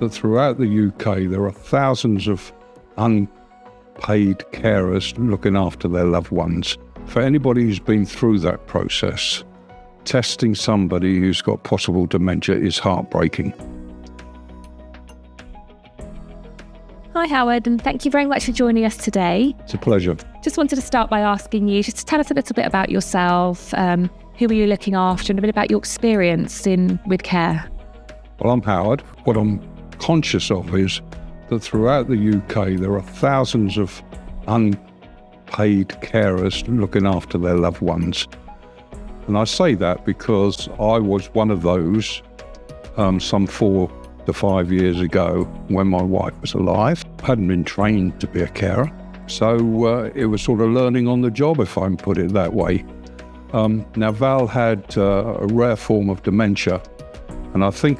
that throughout the UK there are thousands of unpaid carers looking after their loved ones. For anybody who's been through that process, testing somebody who's got possible dementia is heartbreaking. Hi Howard, and thank you very much for joining us today. It's a pleasure. Just wanted to start by asking you just to tell us a little bit about yourself, who are you looking after, and a bit about your experience with care. Well, I'm Howard. What I'm conscious of is that throughout the UK there are thousands of unpaid carers looking after their loved ones. And I say that because I was one of those some 4 to 5 years ago when my wife was alive. I hadn't been trained to be a carer, so it was sort of learning on the job, if I can put it that way. Now, Val had a rare form of dementia, and I think,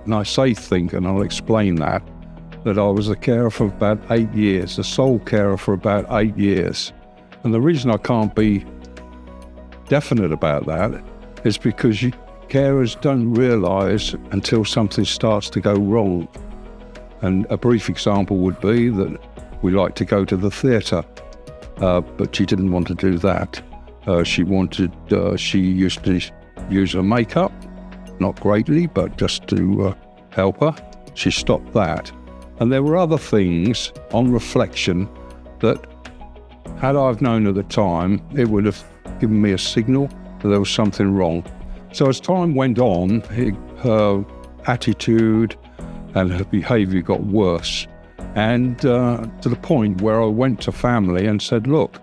and I say think, and I'll explain that I was a carer for about 8 years, the sole carer for about 8 years. And the reason I can't be definite about that is because carers don't realise until something starts to go wrong. And a brief example would be that we like to go to the theatre, but she didn't want to do that. She used to use her makeup, not greatly, but just to help her. She stopped that. And there were other things on reflection that, had I've known at the time, it would have given me a signal that there was something wrong. So as time went on, her attitude and her behaviour got worse. And to the point where I went to family and said, look,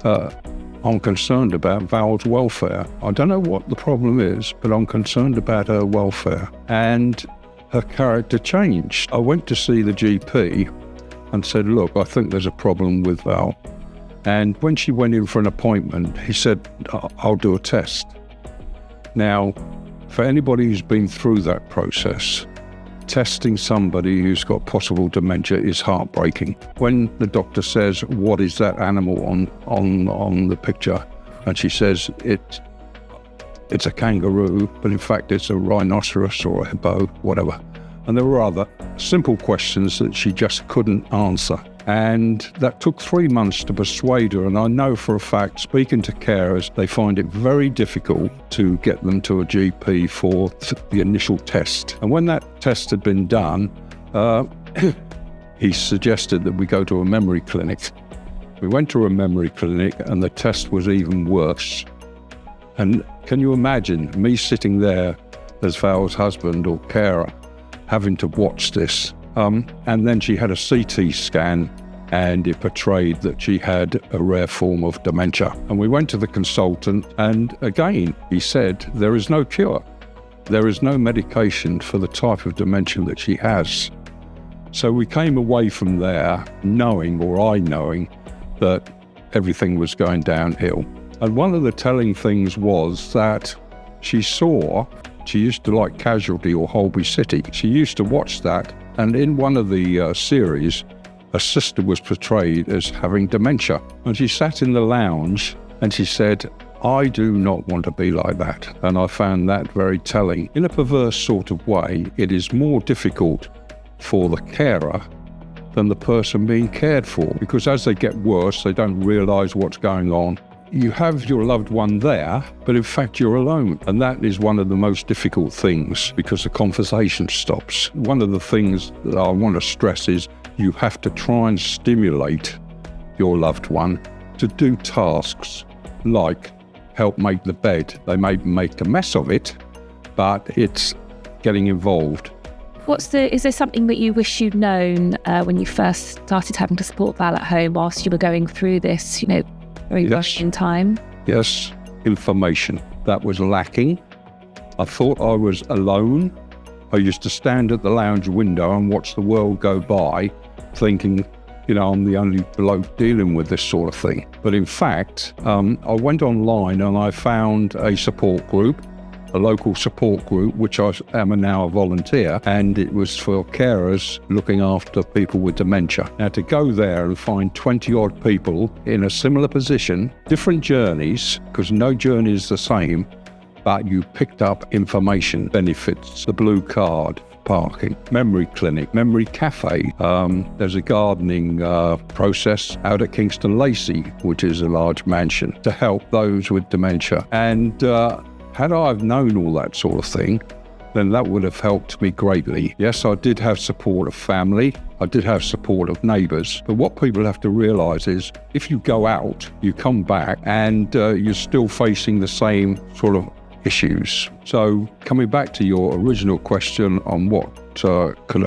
I'm concerned about Val's welfare. I don't know what the problem is, but I'm concerned about her welfare. And her character changed. I went to see the GP and said, look, I think there's a problem with Val. And when she went in for an appointment, he said, I'll do a test. Now, for anybody who's been through that process, testing somebody who's got possible dementia is heartbreaking. When the doctor says, what is that animal on the picture? And she says, it's a kangaroo, but in fact it's a rhinoceros or a hippo, whatever. And there were other simple questions that she just couldn't answer. And that took 3 months to persuade her. And I know for a fact, speaking to carers, they find it very difficult to get them to a GP for the initial test. And when that test had been done, he suggested that we go to a memory clinic. We went to a memory clinic and the test was even worse. And can you imagine me sitting there as Val's husband or carer, having to watch this? And then she had a CT scan and it portrayed that she had a rare form of dementia. And we went to the consultant and again, he said, there is no cure. There is no medication for the type of dementia that she has. So we came away from there knowing that everything was going downhill. And one of the telling things was that she used to like Casualty or Holby City. She used to watch that. And in one of the series, a sister was portrayed as having dementia. And she sat in the lounge and she said, I do not want to be like that. And I found that very telling. In a perverse sort of way, it is more difficult for the carer than the person being cared for, because as they get worse, they don't realise what's going on. You have your loved one there, but in fact you're alone. And that is one of the most difficult things because the conversation stops. One of the things that I want to stress is you have to try and stimulate your loved one to do tasks like help make the bed. They may make a mess of it, but it's getting involved. Is there something that you wish you'd known when you first started having to support Val at home whilst you were going through this, very rushing time? Yes, information. That was lacking. I thought I was alone. I used to stand at the lounge window and watch the world go by, thinking, I'm the only bloke dealing with this sort of thing. But in fact, I went online and I found a support group, a local support group, which I am now a volunteer, and it was for carers looking after people with dementia. Now, to go there and find 20-odd people in a similar position, different journeys, because no journey is the same, but you picked up information, benefits, the blue card, parking. Memory clinic, memory cafe. There's a gardening process out at Kingston Lacey, which is a large mansion, to help those with dementia. And had I have known all that sort of thing, then that would have helped me greatly. Yes, I did have support of family. I did have support of neighbours. But what people have to realise is if you go out, you come back and you're still facing the same sort of issues. So coming back to your original question on what could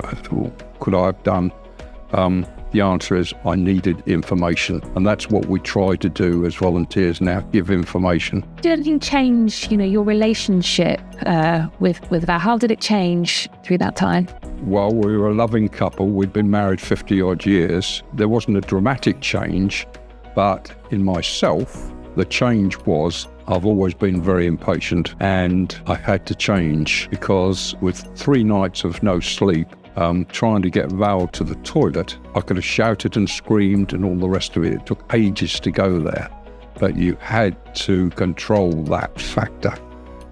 I have done, the answer is I needed information, and that's what we try to do as volunteers now, give information. Did anything change, your relationship with Val? How did it change through that time? Well, we were a loving couple. We'd been married 50 odd years. There wasn't a dramatic change, but in myself, the change was I've always been very impatient, and I had to change because with 3 nights of no sleep, trying to get Val to the toilet, I could have shouted and screamed and all the rest of it. It took ages to go there, but you had to control that factor.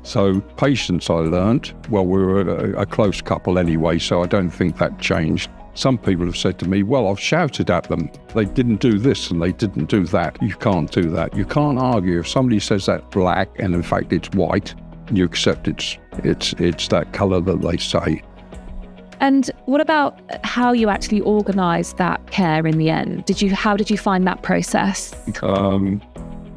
So patience I learned. Well, we were a close couple anyway, so I don't think that changed. Some people have said to me, well, I've shouted at them. They didn't do this and they didn't do that. You can't do that. You can't argue. If somebody says that's black and in fact it's white, you accept it's that colour that they say. And what about how you actually organised that care in the end? How did you find that process?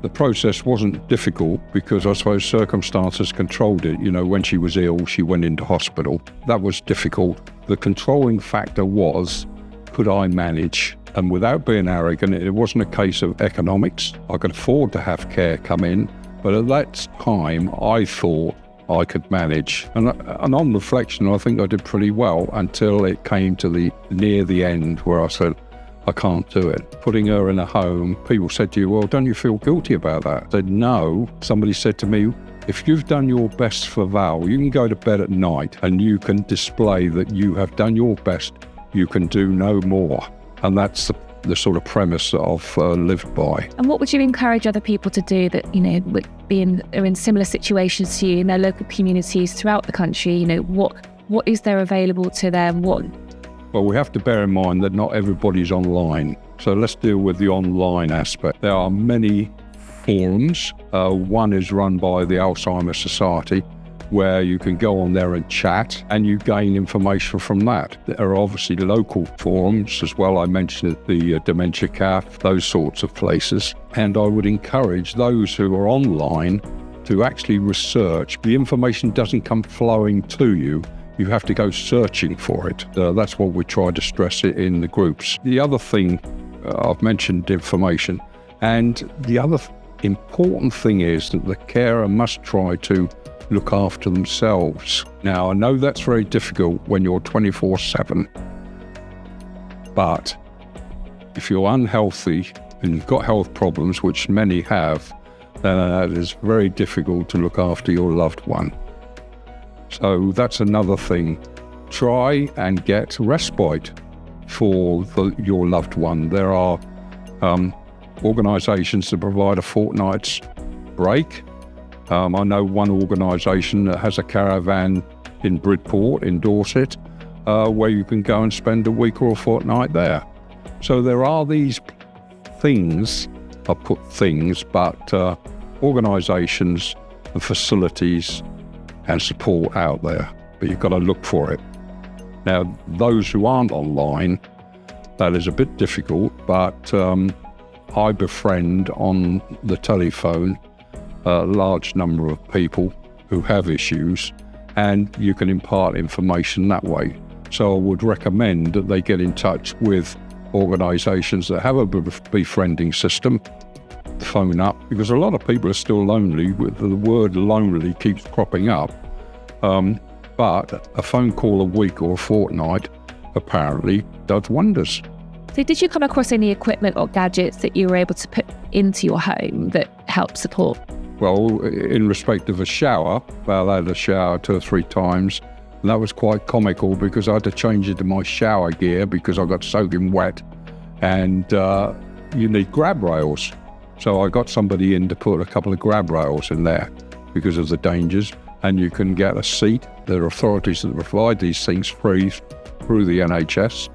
The process wasn't difficult because I suppose circumstances controlled it. When she was ill, she went into hospital. That was difficult. The controlling factor was, could I manage? And without being arrogant, it wasn't a case of economics. I could afford to have care come in, but at that time, I thought I could manage. And on reflection, I think I did pretty well until it came to near the end where I said, I can't do it. Putting her in a home, people said to you, well, don't you feel guilty about that? I said, no. Somebody said to me, if you've done your best for Val, you can go to bed at night and you can display that you have done your best. You can do no more. And that's the sort of premise that I've lived by. And what would you encourage other people to do that, are in similar situations to you in their local communities throughout the country? What is there available to them? Well, we have to bear in mind that not everybody's online. So let's deal with the online aspect. There are many forums. One is run by the Alzheimer's Society, where you can go on there and chat and you gain information from that. There are obviously local forums as well. I mentioned the Dementia Cafe, those sorts of places. And I would encourage those who are online to actually research. The information doesn't come flowing to you. You have to go searching for it. That's what we try to stress in the groups. The other thing, I've mentioned information, and the other important thing is that the carer must try to look after themselves. Now, I know that's very difficult when you're 24/7, but if you're unhealthy and you've got health problems, which many have, then it is very difficult to look after your loved one. So that's another thing. Try and get respite for your loved one. There are organisations that provide a fortnight's break. I know one organisation that has a caravan in Bridport, in Dorset, where you can go and spend a week or a fortnight there. So there are these things, I put things, but organisations and facilities and support out there, but you've got to look for it. Now, those who aren't online, that is a bit difficult, but I befriend on the telephone a large number of people who have issues, and you can impart information that way. So I would recommend that they get in touch with organisations that have a befriending system, phone up, because a lot of people are still lonely. The word lonely keeps cropping up, but a phone call a week or a fortnight apparently does wonders. So did you come across any equipment or gadgets that you were able to put into your home that helped support? Well, in respect of a shower, I had a shower 2 or 3 times, and that was quite comical because I had to change into my shower gear because I got soaking wet, and you need grab rails. So I got somebody in to put a couple of grab rails in there because of the dangers. and you can get a seat. There are authorities that provide these things free through the NHS,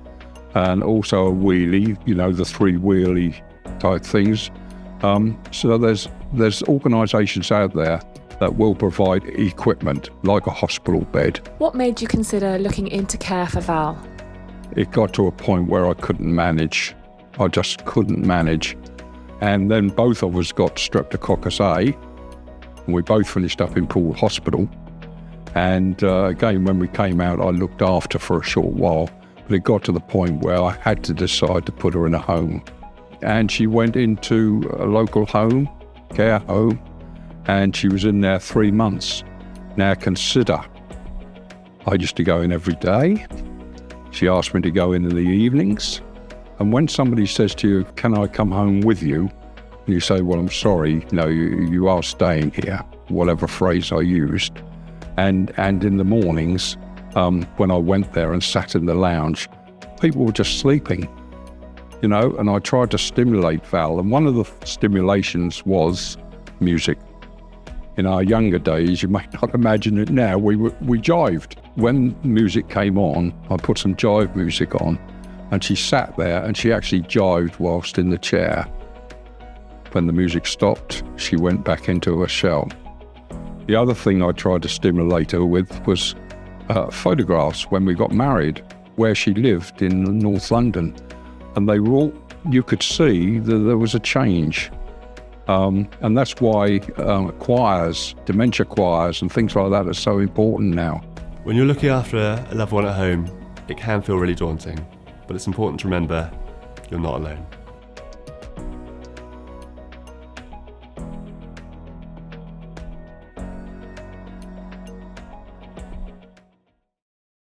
and also a wheelie, the 3-wheelie type things. So there's organisations out there that will provide equipment, like a hospital bed. What made you consider looking into care for Val? It got to a point where I couldn't manage. I just couldn't manage. And then both of us got Streptococcus A, and we both finished up in Poole Hospital. And again, when we came out, I looked after for a short while, but it got to the point where I had to decide to put her in a home. And she went into a local home, care home, and she was in there 3 months. Now consider, I used to go in every day. She asked me to go in the evenings. And when somebody says to you, can I come home with you? And you say, well, I'm sorry, no, you are staying here, whatever phrase I used. And in the mornings, when I went there and sat in the lounge, people were just sleeping, and I tried to stimulate Val. And one of the stimulations was music. In our younger days, you may not imagine it now, we jived. When music came on, I put some jive music on, and she sat there and she actually jived whilst in the chair. When the music stopped, she went back into her shell. The other thing I tried to stimulate her with was photographs when we got married, where she lived in North London. And they were all, you could see that there was a change. And that's why choirs, dementia choirs and things like that are so important now. When you're looking after a loved one at home, it can feel really daunting, but it's important to remember you're not alone.